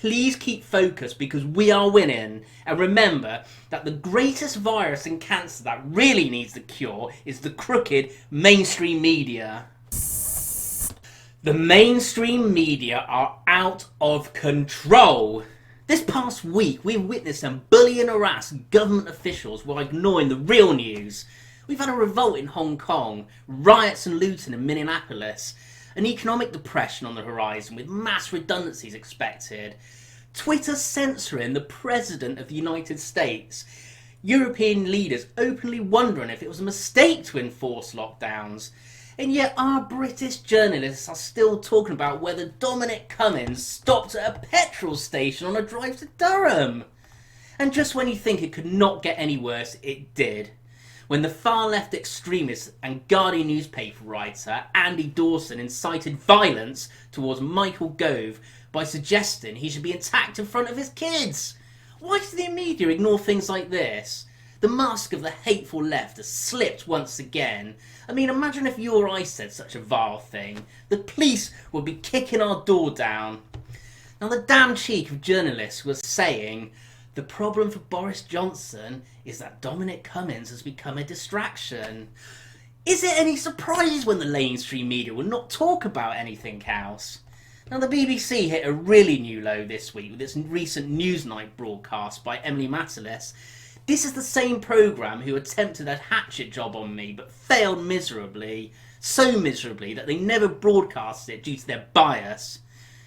please keep focused because we are winning. And remember that the greatest virus and cancer that really needs the cure is the crooked mainstream media. The mainstream media are out of control. This past week, we've witnessed some bully and harass government officials while ignoring the real news. We've had a revolt in Hong Kong, riots and looting in Minneapolis, an economic depression on the horizon with mass redundancies expected, Twitter censoring the President of the United States, European leaders openly wondering if it was a mistake to enforce lockdowns, and yet our British journalists are still talking about whether Dominic Cummings stopped at a petrol station on a drive to Durham. And just when you think it could not get any worse, it did. When the far-left extremist and Guardian newspaper writer Andy Dawson incited violence towards Michael Gove by suggesting he should be attacked in front of his kids. Why do the media ignore things like this? The mask of the hateful left has slipped once again. I mean, imagine if you or I said such a vile thing. The police would be kicking our door down. Now, the damn cheek of journalists was saying, the problem for Boris Johnson is that Dominic Cummings has become a distraction. Is it any surprise when the mainstream media will not talk about anything else? Now, the BBC hit a really new low this week with its recent Newsnight broadcast by Emily Matalis. This is the same programme who attempted a hatchet job on me but failed miserably, so miserably that they never broadcast it due to their bias.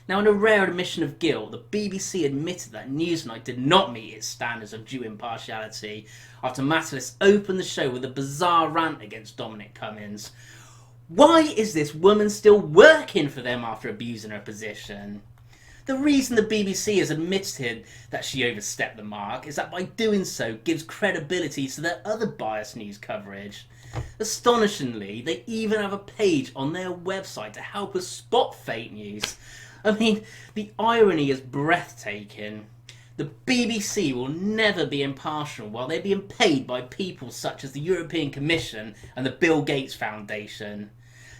Now, in a rare admission of guilt, the BBC admitted that Newsnight did not meet its standards of due impartiality after Matalis opened the show with a bizarre rant against Dominic Cummings. Why is this woman still working for them after abusing her position? The reason the BBC has admitted that she overstepped the mark is that by doing so gives credibility to their other biased news coverage. Astonishingly, they even have a page on their website to help us spot fake news. I mean, the irony is breathtaking. The BBC will never be impartial while they're being paid by people such as the European Commission and the Bill Gates Foundation.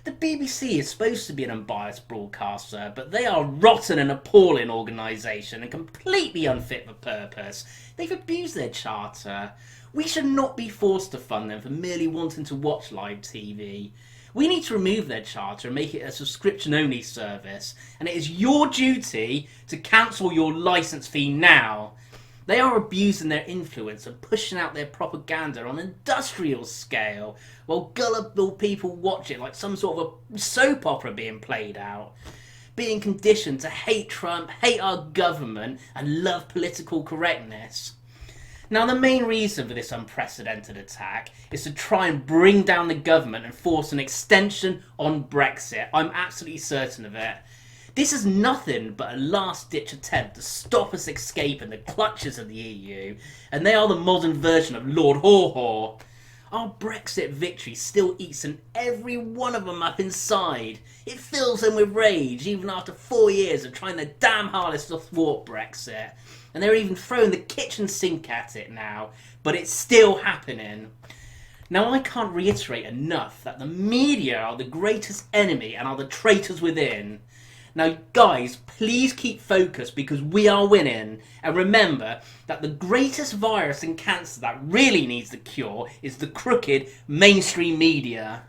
The BBC is supposed to be an unbiased broadcaster, but they are a rotten and appalling organisation and completely unfit for purpose. They've abused their charter. We should not be forced to fund them for merely wanting to watch live TV. We need to remove their charter and make it a subscription-only service, and it is your duty to cancel your licence fee now. They are abusing their influence and pushing out their propaganda on an industrial scale, while gullible people watch it like some sort of a soap opera being played out, being conditioned to hate Trump, hate our government, and love political correctness. Now, the main reason for this unprecedented attack is to try and bring down the government and force an extension on Brexit. I'm absolutely certain of it. This is nothing but a last-ditch attempt to stop us escaping the clutches of the EU, and they are the modern version of Lord Haw-Haw. Our Brexit victory still eats every one of them up inside. It fills them with rage, even after 4 years of trying their damn hardest to thwart Brexit. And they're even throwing the kitchen sink at it now, but it's still happening. Now, I can't reiterate enough that the media are the greatest enemy and are the traitors within. Now, guys, please keep focused because we are winning. And remember that the greatest virus and cancer that really needs the cure is the crooked mainstream media.